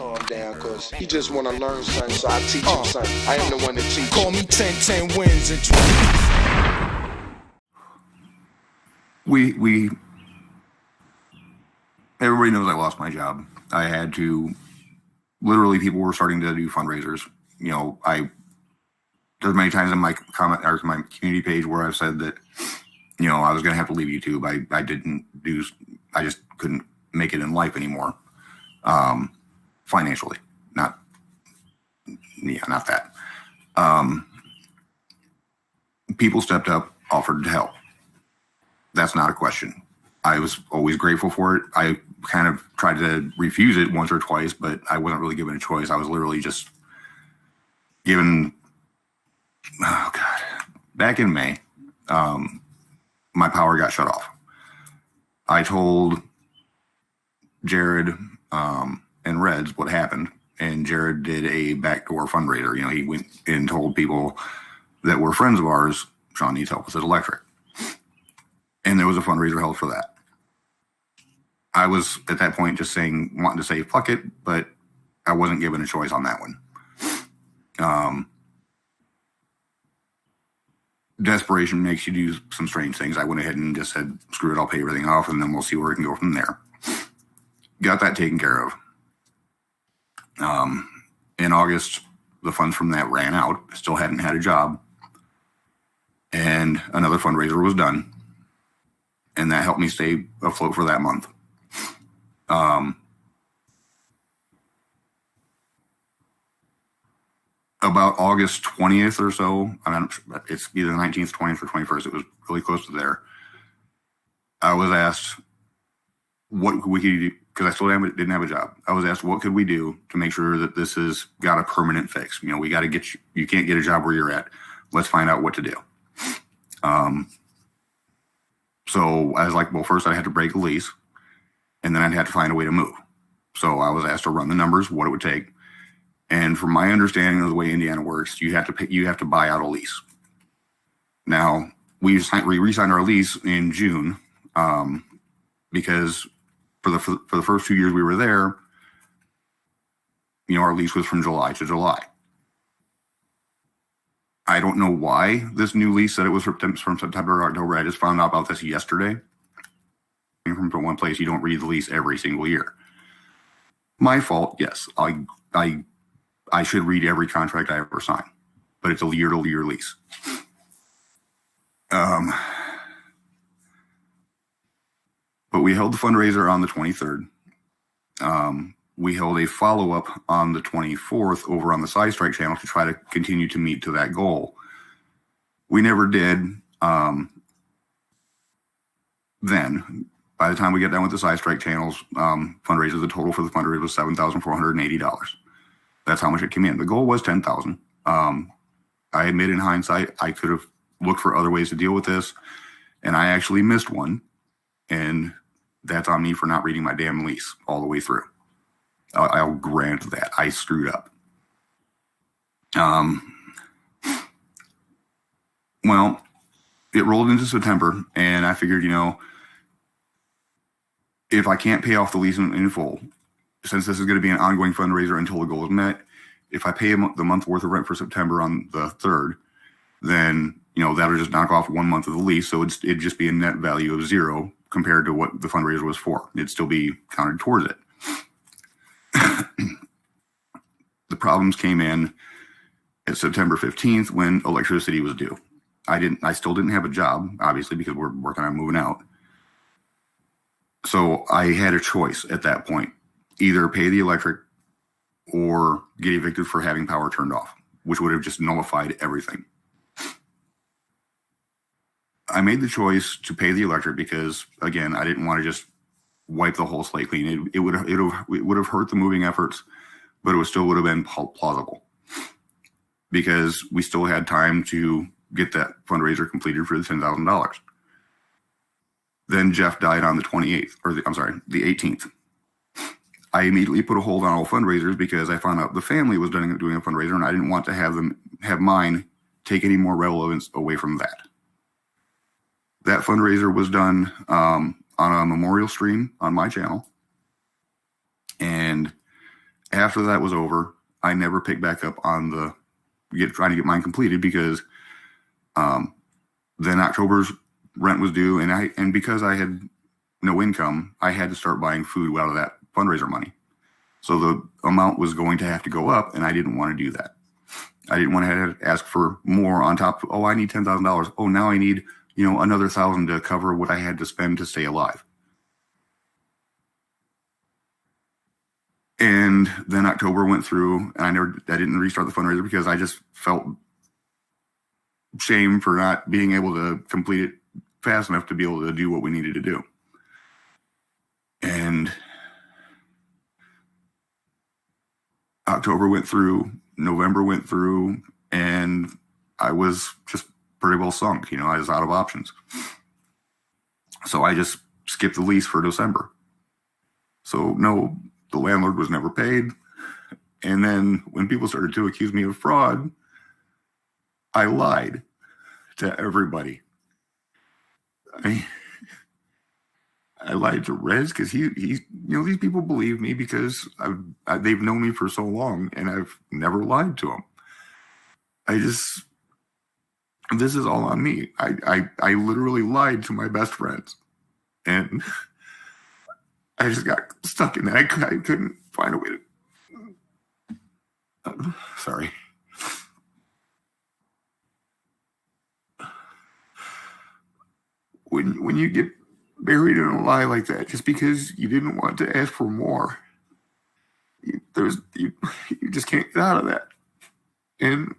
calm down, cause he just wanna learn something, so I teach him something. I am the one that teach. Call me 10 wins and 20. Everybody knows I lost my job. I had to, literally, people were starting to do fundraisers. You know, there's many times in my comment or my community page where I've said that, you know, I was going to have to leave YouTube. I just couldn't make it in life anymore. Financially, not that. People stepped up, offered to help. That's not a question. I was always grateful for it. I kind of tried to refuse it once or twice, but I wasn't really given a choice. I was literally just given, oh God, back in May, my power got shut off. I told Jared and Reds what happened, and Jared did a backdoor fundraiser. You know, he went and told people that were friends of ours, Shawn needs help with his electric. And there was a fundraiser held for that. I was, at that point, just wanting to say, fuck it, but I wasn't given a choice on that one. Desperation makes you do some strange things. I went ahead and just said, screw it, I'll pay everything off, and then we'll see where we can go from there. Got that taken care of. In August, the funds from that ran out. Still hadn't had a job. And another fundraiser was done. And that helped me stay afloat for that month. About August 20th or so, it's either the 19th, 20th, or 21st. It was really close to there. I was asked what we could do, because I still didn't have a job. I was asked, what could we do to make sure that this has got a permanent fix? You know, we got to get you can't get a job where you're at. Let's find out what to do. So I was like, well, first I had to break a lease, and then I'd have to find a way to move. So I was asked to run the numbers, what it would take. And from my understanding of the way Indiana works, you have to buy out a lease. Now, we re-signed our lease in June, because for the first 2 years we were there, you know, our lease was from July to July. I don't know why this new lease said it was from September to October. I just found out about this yesterday. From one place, you don't read the lease every single year. My fault, yes. I should read every contract I ever sign, but it's a year-to-year lease. But we held the fundraiser on the 23rd. We held a follow-up on the 24th over on the Side Strike channel to try to continue to meet to that goal. We never did. Then, by the time we get done with the Side Strike channels fundraiser, the total for the fundraiser was $7,480. That's how much it came in. The goal was $10,000. I admit in hindsight, I could have looked for other ways to deal with this, and I actually missed one, and that's on me for not reading my damn lease all the way through. I'll grant that. I screwed up. Well, it rolled into September, and I figured, you know, if I can't pay off the lease in full, since this is going to be an ongoing fundraiser until the goal is met, if I pay the month worth of rent for September on the 3rd, then, you know, that'll just knock off 1 month of the lease. So it'd just be a net value of zero compared to what the fundraiser was for. It'd still be counted towards it. The problems came in at September 15th when electricity was due. I still didn't have a job, obviously, because we're working on moving out. So I had a choice at that point, either pay the electric or get evicted for having power turned off, which would have just nullified everything. I made the choice to pay the electric because, again, I didn't want to just wipe the whole slate clean. It would have hurt the moving efforts, but it still would have been plausible because we still had time to get that fundraiser completed for the $10,000. Then Jeff died on the 28th, the 18th. I immediately put a hold on all fundraisers because I found out the family was doing a fundraiser, and I didn't want to have mine take any more relevance away from that. That fundraiser was done on a memorial stream on my channel, and After that was over, I never picked back up on trying to get mine completed because then October's rent was due, and because I had no income, I had to start buying food out of that fundraiser money. So the amount was going to have to go up, and I didn't want to do that. I didn't want to have to ask for more on top. Oh, I need $10,000. Oh, now I need, another $1,000 to cover what I had to spend to stay alive. And then October went through, and I didn't restart the fundraiser because I just felt shame for not being able to complete it fast enough to be able to do what we needed to do. And October went through, November went through, and I was just pretty well sunk. I was out of options. So I just skipped the lease for December. So no, the landlord was never paid. And then when people started to accuse me of fraud, I lied to everybody. I lied to Rez because he these people believe me because they've known me for so long, and I've never lied to them. This is all on me. I literally lied to my best friends, and I just got stuck in that. I couldn't find a way to. Sorry. When you get buried in a lie like that, just because you didn't want to ask for more, you just can't get out of that. And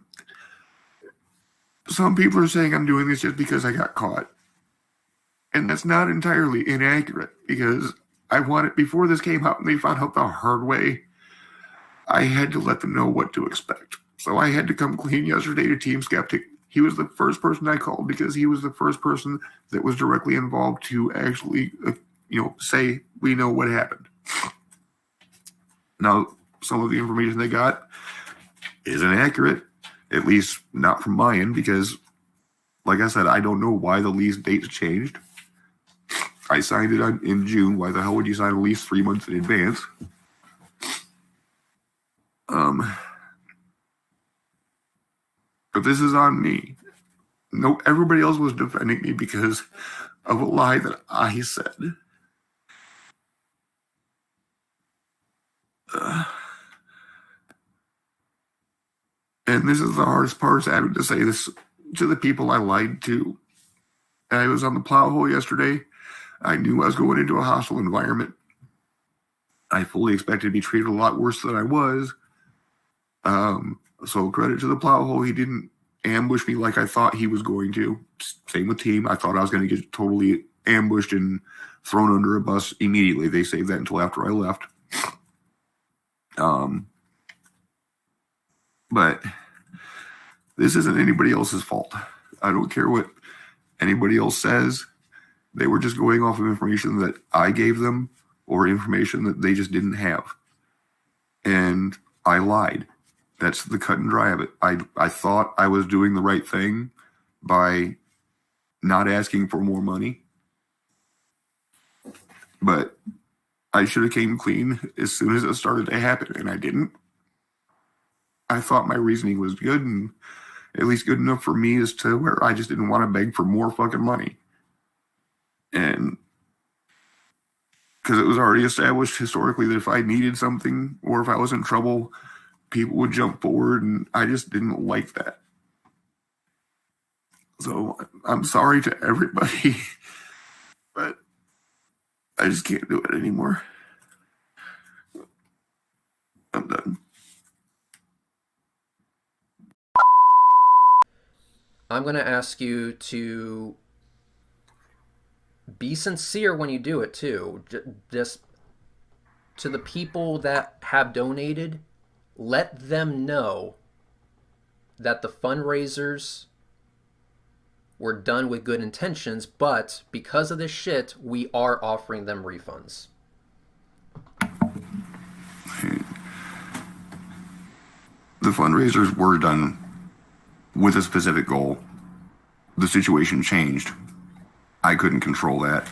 some people are saying I'm doing this just because I got caught, and that's not entirely inaccurate because I wanted, before this came out and they found out the hard way, I had to let them know what to expect. So I had to come clean yesterday to Team Skeptic. He was the first person I called because he was the first person that was directly involved to actually, say, we know what happened. Now, some of the information they got isn't accurate, at least not from my end, because, like I said, I don't know why the lease dates changed. I signed it in June. Why the hell would you sign a lease 3 months in advance? But this is on me. No, everybody else was defending me because of a lie that I said. And this is the hardest part, is having to say this to the people I lied to. I was on the plow hole yesterday. I knew I was going into a hostile environment. I fully expected to be treated a lot worse than I was. So credit to the plow hole. He didn't ambush me like I thought he was going to. Same with Team. I thought I was going to get totally ambushed and thrown under a bus immediately. They saved that until after I left. But this isn't anybody else's fault. I don't care what anybody else says. They were just going off of information that I gave them or information that they just didn't have. And I lied. That's the cut and dry of it. I thought I was doing the right thing by not asking for more money. But I should have came clean as soon as it started to happen, and I didn't. I thought my reasoning was good, and at least good enough for me, as to where I just didn't want to beg for more fucking money. And because it was already established historically that if I needed something or if I was in trouble, people would jump forward, and I just didn't like that. So I'm sorry to everybody, but I just can't do it anymore. I'm done. I'm going to ask you to be sincere when you do it, too. Just to the people that have donated, let them know that the fundraisers were done with good intentions, but because of this shit, we are offering them refunds. The fundraisers were done with a specific goal. The situation changed. I couldn't control that.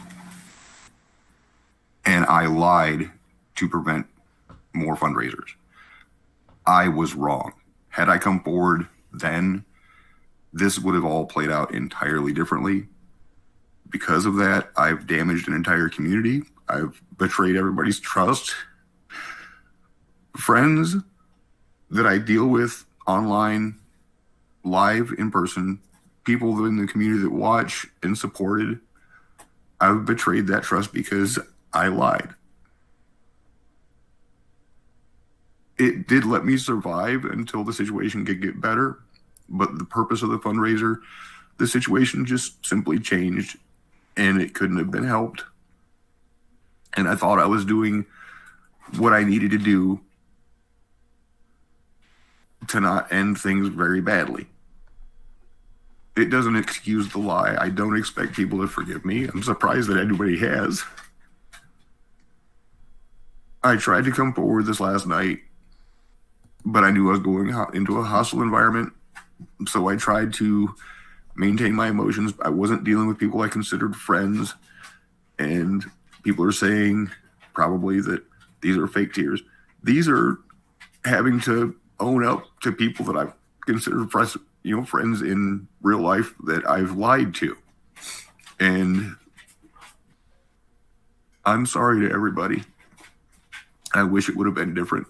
And I lied to prevent more fundraisers. I was wrong. Had I come forward then, this would have all played out entirely differently. Because of that, I've damaged an entire community. I've betrayed everybody's trust. Friends that I deal with online, live, in person, people in the community that watch and supported, I've betrayed that trust because I lied. It did let me survive until the situation could get better, but the purpose of the fundraiser, the situation just simply changed, and it couldn't have been helped. And I thought I was doing what I needed to do to not end things very badly. It doesn't excuse the lie. I don't expect people to forgive me. I'm surprised that anybody has. I tried to come forward this last night, but I knew I was going into a hostile environment. So I tried to maintain my emotions. I wasn't dealing with people I considered friends. And people are saying probably that these are fake tears. These are having to own up to people that I've considered friends in real life that I've lied to. And I'm sorry to everybody. I wish it would have been different.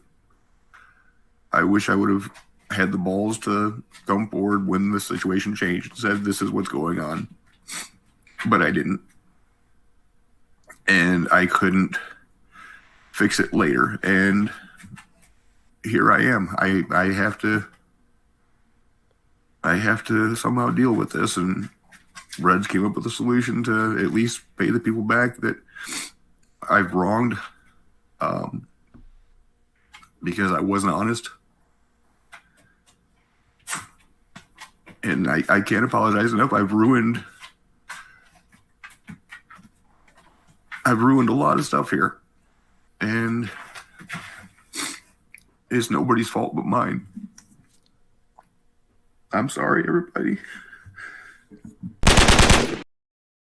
I wish I would have had the balls to come forward when the situation changed and said, this is what's going on. But I didn't. And I couldn't fix it later. And here I am. I have to somehow deal with this. And Reds came up with a solution to at least pay the people back that I've wronged because I wasn't honest. And I can't apologize enough. I've ruined a lot of stuff here. And it's nobody's fault but mine. I'm sorry, everybody.